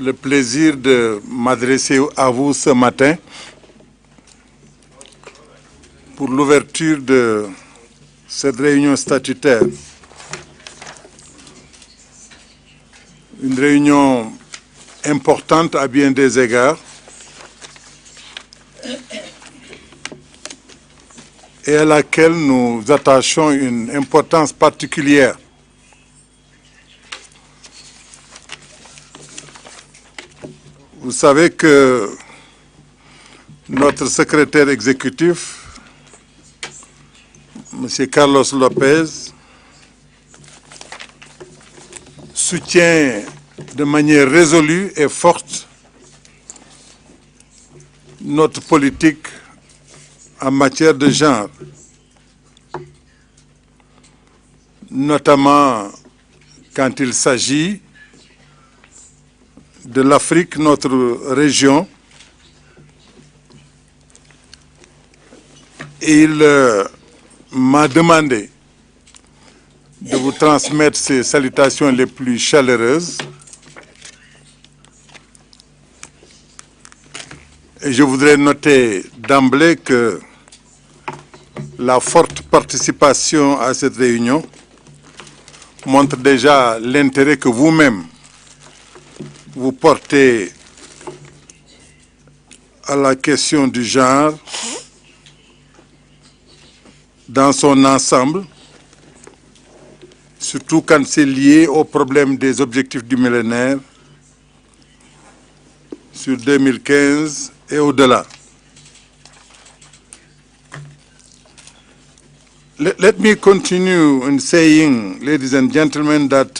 le plaisir de m'adresser à vous ce matin pour l'ouverture de cette réunion statutaire. Une réunion importante à bien des égards et à laquelle nous attachons une importance particulière. Vous savez que notre secrétaire exécutif, M. Carlos Lopez, soutient de manière résolue et forte notre politique en matière de genre, notamment quand il s'agit de l'Afrique, notre région. Il m'a demandé de vous transmettre ses salutations les plus chaleureuses. Et je voudrais noter d'emblée que la forte participation à cette réunion montre déjà l'intérêt que vous-même vous portez à la question du genre dans son ensemble, surtout quand c'est lié au problème des objectifs du millénaire sur 2015 et au-delà. Let me continue in saying, ladies and gentlemen, that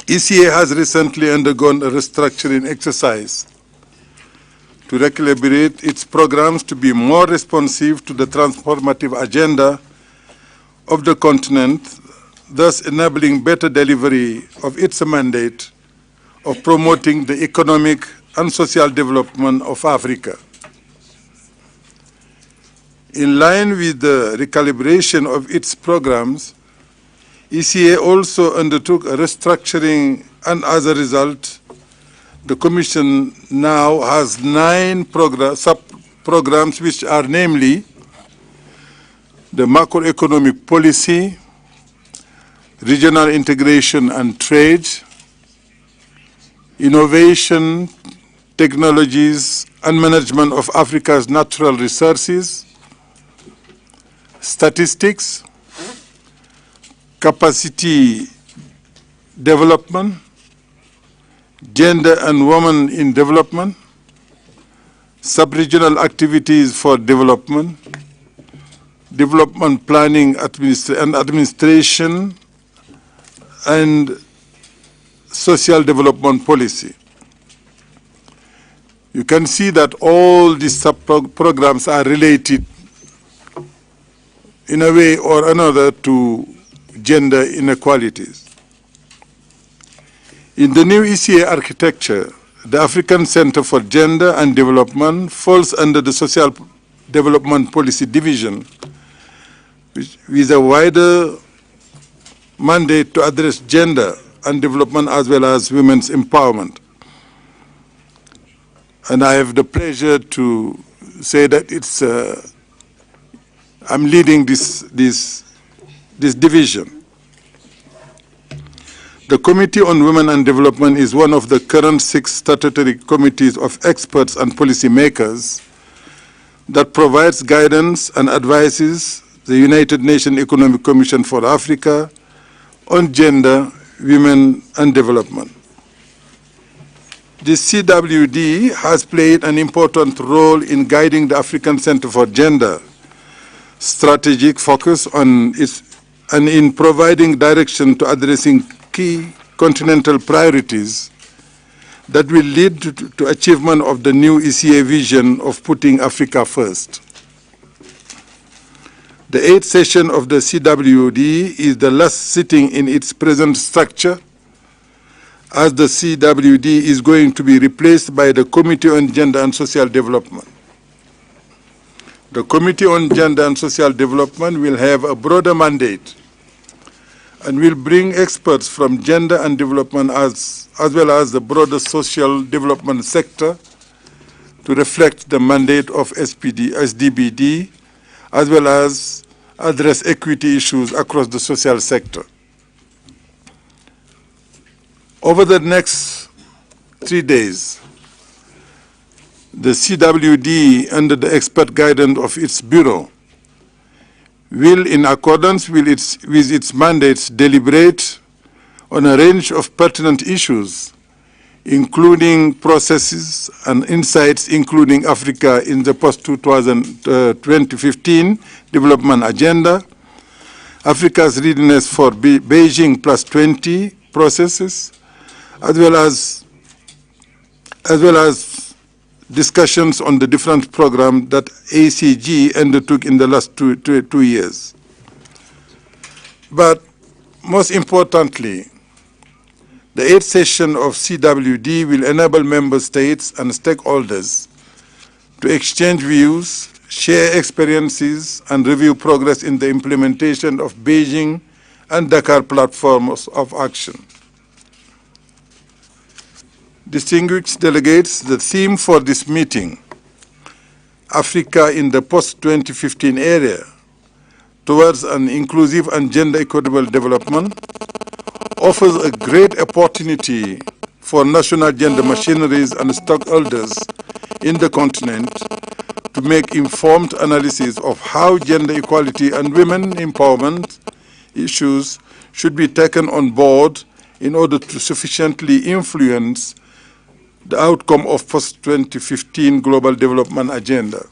ECA has recently undergone a restructuring exercise to recalibrate its programs to be more responsive to the transformative agenda of the continent, thus enabling better delivery of its mandate of promoting the economic and social development of Africa. In line with the recalibration of its programs, ECA also undertook a restructuring, and as a result, the Commission now has 9 sub-programs, which are namely the macroeconomic policy, regional integration and trade, innovation, technologies and management of Africa's natural resources, statistics, capacity development, gender and women in development, sub-regional activities for development, development planning and administration, and social development policy. You can see that all these sub-programs are related in a way or another to gender inequalities. In the new ECA architecture, the African Center for Gender and Development falls under the Social Development Policy Division, with a wider mandate to address gender and development as well as women's empowerment. And I have the pleasure to say that I'm leading this division. The Committee on Women and Development is one of the current 6 statutory committees of experts and policymakers that provides guidance and advises the United Nations Economic Commission for Africa on gender, women, and development. The CWD has played an important role in guiding the African Center for Gender strategic focus on its and in providing direction to addressing key continental priorities that will lead to achievement of the new ECA vision of putting Africa first. The 8th session of the CWD is the last sitting in its present structure, as the CWD is going to be replaced by the Committee on Gender and Social Development. The Committee on Gender and Social Development will have a broader mandate and will bring experts from gender and development as well as the broader social development sector to reflect the mandate of SDBD, as well as address equity issues across the social sector. Over the next 3 days, the CWD, under the expert guidance of its bureau, will, in accordance with its mandates, deliberate on a range of pertinent issues, including processes and insights, including Africa in the post-2015 development agenda, Africa's readiness for Beijing +20 processes, as well as discussions on the different programs that ACG undertook in the last two years. But most importantly, the 8th session of CWD will enable member states and stakeholders to exchange views, share experiences, and review progress in the implementation of Beijing and Dakar platforms of action. Distinguished delegates, the theme for this meeting, Africa in the post-2015 era, towards an inclusive and gender equitable development, offers a great opportunity for national gender machineries and stakeholders in the continent to make informed analysis of how gender equality and women empowerment issues should be taken on board in order to sufficiently influence the outcome of post-2015 Global Development Agenda.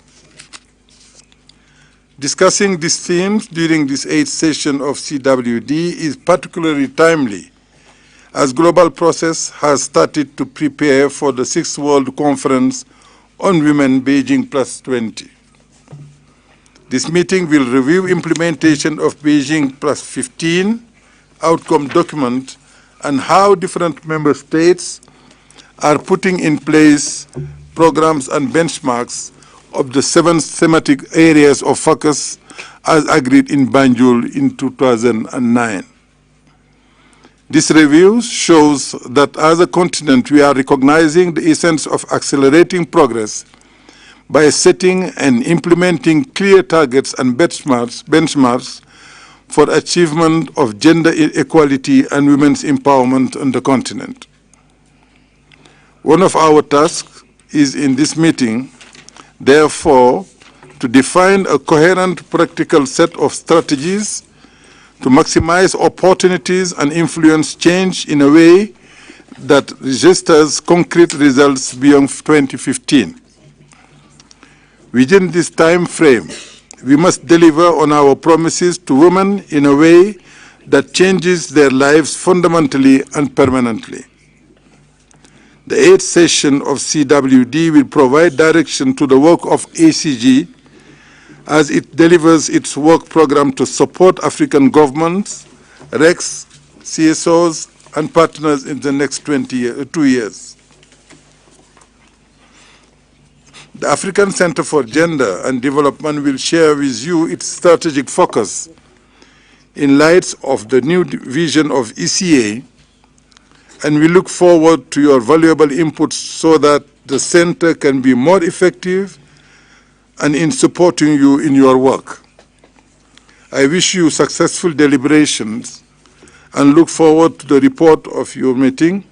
Discussing these themes during this 8th session of CWD is particularly timely, as Global Process has started to prepare for the 6th World Conference on Women Beijing +20. This meeting will review implementation of Beijing +15 outcome document and how different member states are putting in place programs and benchmarks of the 7 thematic areas of focus as agreed in Banjul in 2009. This review shows that as a continent we are recognizing the essence of accelerating progress by setting and implementing clear targets and benchmarks for achievement of gender equality and women's empowerment on the continent. One of our tasks is in this meeting, therefore, to define a coherent, practical set of strategies to maximize opportunities and influence change in a way that registers concrete results beyond 2015. Within this time frame, we must deliver on our promises to women in a way that changes their lives fundamentally and permanently. The 8th session of CWD will provide direction to the work of ACG as it delivers its work program to support African governments, RECs, CSOs, and partners in the next 2 years. The African Center for Gender and Development will share with you its strategic focus in light of the new vision of ECA, and we look forward to your valuable input so that the center can be more effective and in supporting you in your work. I wish you successful deliberations and look forward to the report of your meeting.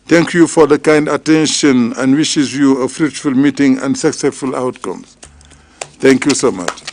Thank you for the kind attention and wishes you a fruitful meeting and successful outcomes. Thank you so much.